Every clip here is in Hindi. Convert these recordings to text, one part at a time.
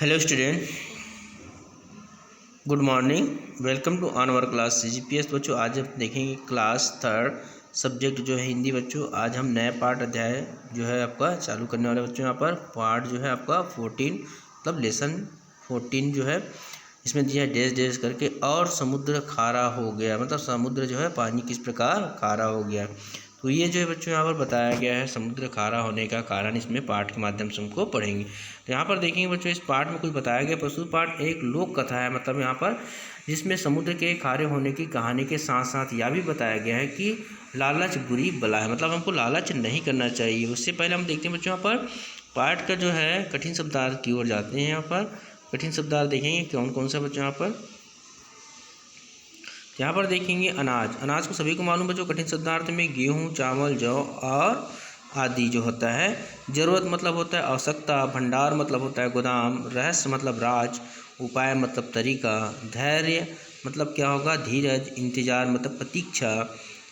Hello student, good morning. Welcome to on our class CGPS। बच्चों आज हम देखेंगे क्लास थर्ड सब्जेक्ट जो है हिंदी। बच्चों आज हम नया पार्ट अध्याय जो है आपका चालू करने वाले बच्चों। यहाँ पर पार्ट जो है आपका 14 मतलब लेसन 14 जो है इसमें दिया है डैश डैश करके। और समुद्र खारा हो गया, मतलब समुद्र जो है पानी किस प्रकार खारा हो गया। तो ये जो है बच्चों यहाँ पर बताया गया है समुद्र खारा होने का कारण, इसमें पाठ के माध्यम से हमको पढ़ेंगे। तो यहाँ पर देखेंगे बच्चों इस पाठ में कुछ बताया गया। प्रस्तुत पाठ एक लोक कथा है, मतलब यहाँ पर जिसमें समुद्र के खारे होने की कहानी के साथ साथ यह भी बताया गया है कि लालच बुरी बला है, मतलब हमको लालच नहीं करना चाहिए। उससे पहले हम देखते हैं बच्चों यहाँ पर पाठ का जो है कठिन शब्दार्थ की ओर जाते हैं। यहाँ पर कठिन शब्दार्थ देखेंगे कौन कौन सा बच्चों। यहाँ पर देखेंगे अनाज। अनाज को सभी को मालूम बच्चों कठिन शब्दार्थ में गेहूँ, चावल, जौ और आदि जो होता है। जरूरत मतलब होता है आवश्यकता, भंडार मतलब होता है गोदाम, रहस्य मतलब राज, उपाय मतलब तरीका, धैर्य मतलब क्या होगा धीरज, इंतजार मतलब प्रतीक्षा,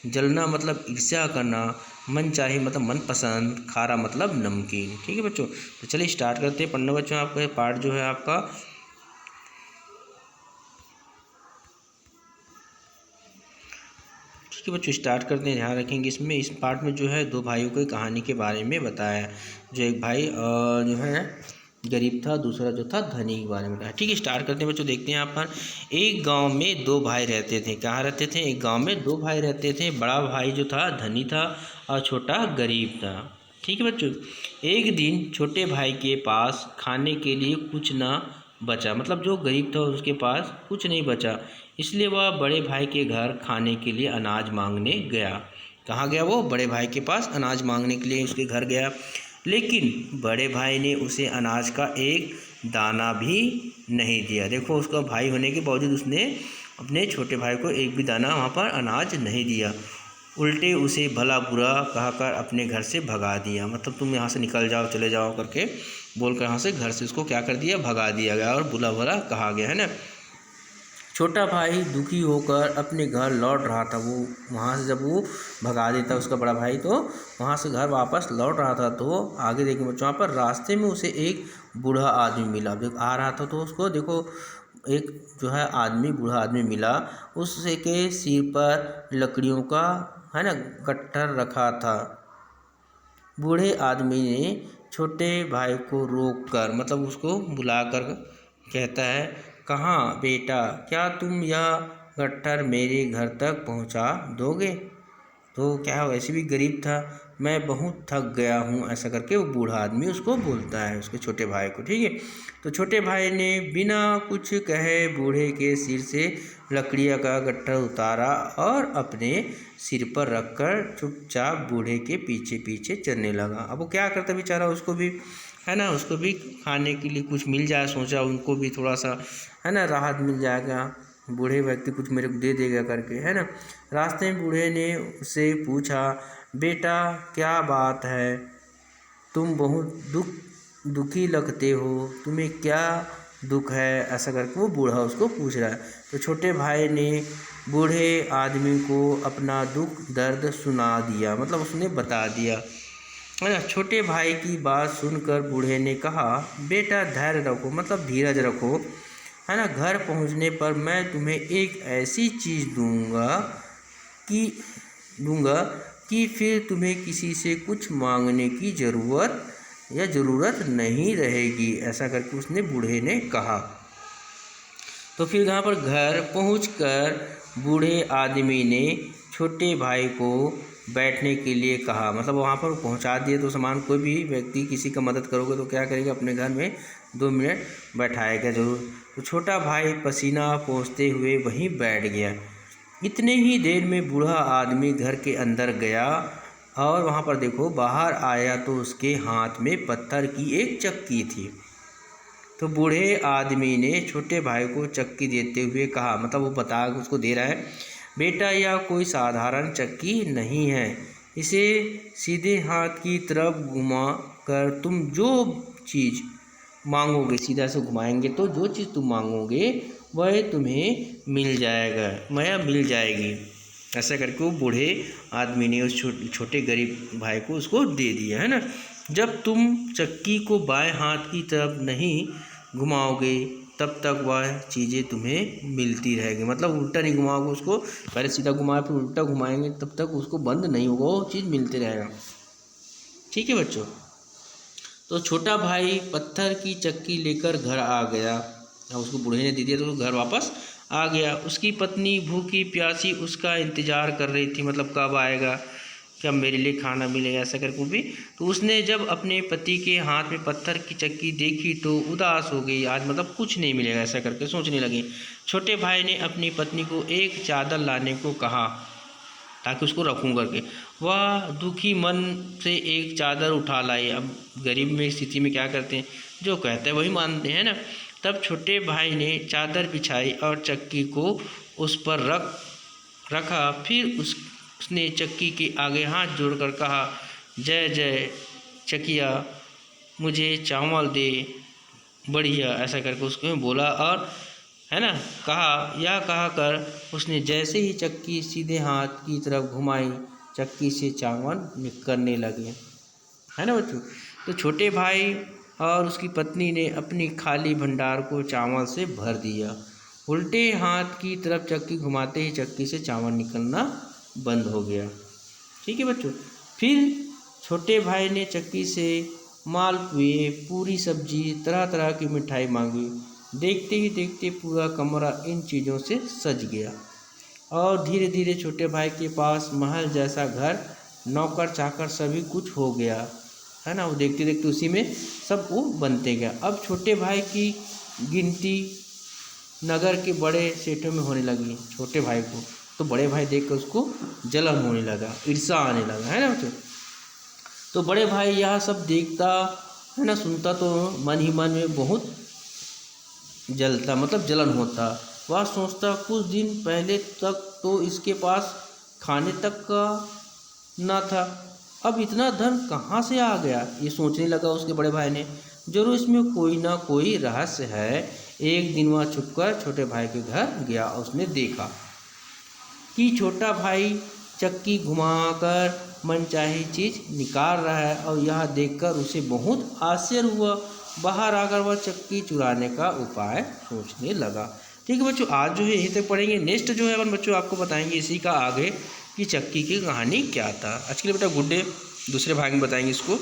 जलना मतलब ईर्ष्या करना, मन चाहे मतलब मनपसंद, खारा मतलब नमकीन। ठीक है बच्चों, तो चलिए स्टार्ट करते हैं पढ़ना बच्चों। आपका पार्ट जो है आपका ठीक है बच्चों स्टार्ट करते हैं। ध्यान रखेंगे इसमें इस पार्ट में जो है दो भाइयों की कहानी के बारे में बताया है। जो एक भाई जो है गरीब था, दूसरा जो था धनी के बारे में बताया। ठीक है स्टार्ट करते हैं बच्चों। देखते हैं यहाँ पर एक गांव में दो भाई रहते थे। कहाँ रहते थे? एक गांव में दो भाई रहते थे। बड़ा भाई जो था धनी था और छोटा गरीब था। ठीक है बच्चों, एक दिन छोटे भाई के पास खाने के लिए कुछ ना बचा, मतलब जो गरीब था उसके पास कुछ नहीं बचा, इसलिए वह बड़े भाई के घर खाने के लिए अनाज मांगने गया। कहाँ गया वो? बड़े भाई के पास अनाज मांगने के लिए उसके घर गया। लेकिन बड़े भाई ने उसे अनाज का एक दाना भी नहीं दिया। देखो उसका भाई होने के बावजूद उसने अपने छोटे भाई को एक भी दाना वहाँ पर अनाज नहीं दिया। उल्टे उसे भला बुरा कहकर अपने घर से भगा दिया, मतलब तुम यहाँ से निकल जाओ, चले जाओ करके बोलकर यहाँ से घर से उसको क्या कर दिया? भगा दिया गया और बुला भला कहा गया है ना। छोटा भाई दुखी होकर अपने घर लौट रहा था। वो वहाँ से जब वो भगा देता उसका बड़ा भाई, तो वहाँ से घर वापस लौट रहा था। तो आगे देखें बच्चों यहाँ पर रास्ते में उसे एक बूढ़ा आदमी मिला। देख आ रहा था तो उसको देखो एक जो है आदमी, बूढ़ा आदमी मिला। उसके के सिर पर लकड़ियों का है ना गट्ठर रखा था। बूढ़े आदमी ने छोटे भाई को रोक कर, मतलब उसको बुलाकर कहता है, कहाँ बेटा, क्या तुम यह गट्ठर मेरे घर तक पहुँचा दोगे? तो क्या वैसे भी गरीब था, मैं बहुत थक गया हूँ, ऐसा करके वो बूढ़ा आदमी उसको बोलता है उसके छोटे भाई को। ठीक है, तो छोटे भाई ने बिना कुछ कहे बूढ़े के सिर से लकड़ियाँ का गट्ठर उतारा और अपने सिर पर रखकर चुपचाप बूढ़े के पीछे पीछे चलने लगा। अब वो क्या करता बेचारा, उसको भी है ना, उसको भी खाने के लिए कुछ मिल जाए, सोचा उनको भी थोड़ा सा है ना राहत मिल जाएगा, बूढ़े व्यक्ति कुछ मेरे को दे देगा करके, है ना। रास्ते में बूढ़े ने उससे पूछा, बेटा क्या बात है, तुम बहुत दुखी लगते हो, तुम्हें क्या दुख है, ऐसा करके वो बूढ़ा उसको पूछ रहा है। तो छोटे भाई ने बूढ़े आदमी को अपना दुख दर्द सुना दिया, मतलब उसने बता दिया, है ना। छोटे भाई की बात सुनकर बूढ़े ने कहा, बेटा धैर्य रखो, मतलब धीरज रखो, है ना। घर पहुंचने पर मैं तुम्हें एक ऐसी चीज़ दूंगा कि फिर तुम्हें किसी से कुछ मांगने की ज़रूरत नहीं रहेगी, ऐसा करके उसने बूढ़े ने कहा। तो फिर यहाँ पर घर पहुंचकर बूढ़े आदमी ने छोटे भाई को बैठने के लिए कहा, मतलब वहाँ पर पहुँचा दिए। तो सामान कोई भी व्यक्ति किसी का मदद करोगे तो क्या करेगा, अपने घर में 2 मिनट बैठाएगा ज़रूर। तो छोटा भाई पसीना पोंछते हुए वहीं बैठ गया। इतने ही देर में बूढ़ा आदमी घर के अंदर गया और वहाँ पर देखो बाहर आया तो उसके हाथ में पत्थर की एक चक्की थी। तो बूढ़े आदमी ने छोटे भाई को चक्की देते हुए कहा, मतलब वो बता उसको दे रहा है, बेटा यह कोई साधारण चक्की नहीं है, इसे सीधे हाथ की तरफ घुमा कर तुम जो चीज़ मांगोगे, सीधा से घुमाएंगे तो जो चीज़ तुम मांगोगे वह तुम्हें मिल जाएगी। ऐसा करके वो बूढ़े आदमी ने उस छोटे गरीब भाई को उसको दे दिया, है ना। जब तुम चक्की को बाएं हाथ की तरफ नहीं घुमाओगे तब तक वह चीज़ें तुम्हें मिलती रहेगी। मतलब उल्टा नहीं घुमाओगे उसको, पहले सीधा घुमाए फिर उल्टा घुमाएंगे तब तक उसको बंद नहीं होगा, वो चीज़ मिलती रहेगा। ठीक है बच्चों। तो छोटा भाई पत्थर की चक्की लेकर घर आ गया। उसको बूढ़े ने दे दिया तो घर वापस आ गया। उसकी पत्नी भूखी प्यासी उसका इंतज़ार कर रही थी, मतलब कब आएगा, कब मेरे लिए खाना मिलेगा, ऐसा करके भी। तो उसने जब अपने पति के हाथ में पत्थर की चक्की देखी तो उदास हो गई, आज मतलब कुछ नहीं मिलेगा, ऐसा करके सोचने लगी। छोटे भाई ने अपनी पत्नी को एक चादर लाने को कहा ताकि उसको रखूं करके। वह दुखी मन से एक चादर उठा लाई। अब गरीब में स्थिति में क्या करते हैं, जो कहते हैं वही मानते हैं ना। तब छोटे भाई ने चादर बिछाई और चक्की को उस पर रखा। फिर उसने चक्की के आगे हाथ जोड़कर कहा, जय जय चकिया, मुझे चावल दे बढ़िया, ऐसा करके उसको बोला और है ना कहा। यह कहा कर उसने जैसे ही चक्की सीधे हाथ की तरफ घुमाई, चक्की से चावल निकलने लगे, है ना बच्चों। तो छोटे भाई और उसकी पत्नी ने अपनी खाली भंडार को चावल से भर दिया। उल्टे हाथ की तरफ चक्की घुमाते ही चक्की से चावल निकलना बंद हो गया। ठीक है बच्चों। फिर छोटे भाई ने चक्की से मालपुए, पूरी सब्जी, तरह तरह की मिठाई मांगी। देखते ही देखते पूरा कमरा इन चीज़ों से सज गया और धीरे धीरे छोटे भाई के पास महल जैसा घर, नौकर चाकर सभी कुछ हो गया, है ना। वो देखते देखते उसी में सब वो बनते गया। अब छोटे भाई की गिनती नगर के बड़े सेठों में होने लगी। छोटे भाई को तो बड़े भाई देख कर उसको जलन होने लगा, ईर्ष्या आने लगा, है ना बच्चों। तो बड़े भाई यह सब देखता है ना, सुनता तो मन ही मन में बहुत जलता, मतलब जलन होता। वह सोचता कुछ दिन पहले तक तो इसके पास खाने तक का ना था, अब इतना धन कहाँ से आ गया। ये सोचने लगा उसके बड़े भाई ने, जरूर इसमें कोई ना कोई रहस्य है। एक दिन वह छुपकर छोटे भाई के घर गया। उसने देखा कि छोटा भाई चक्की घुमाकर मनचाही चीज़ निकाल रहा है और यह देखकर उसे बहुत आश्चर्य हुआ। बाहर आकर वह चक्की चुराने का उपाय सोचने लगा। ठीक है बच्चों, आज जो है यहीं तक पढ़ेंगे। नेक्स्ट जो है अपन बच्चों आपको बताएंगे इसी का आगे कि चक्की की कहानी क्या था। आज के लिए बेटा गुड डे, दूसरे भाग में बताएंगे इसको।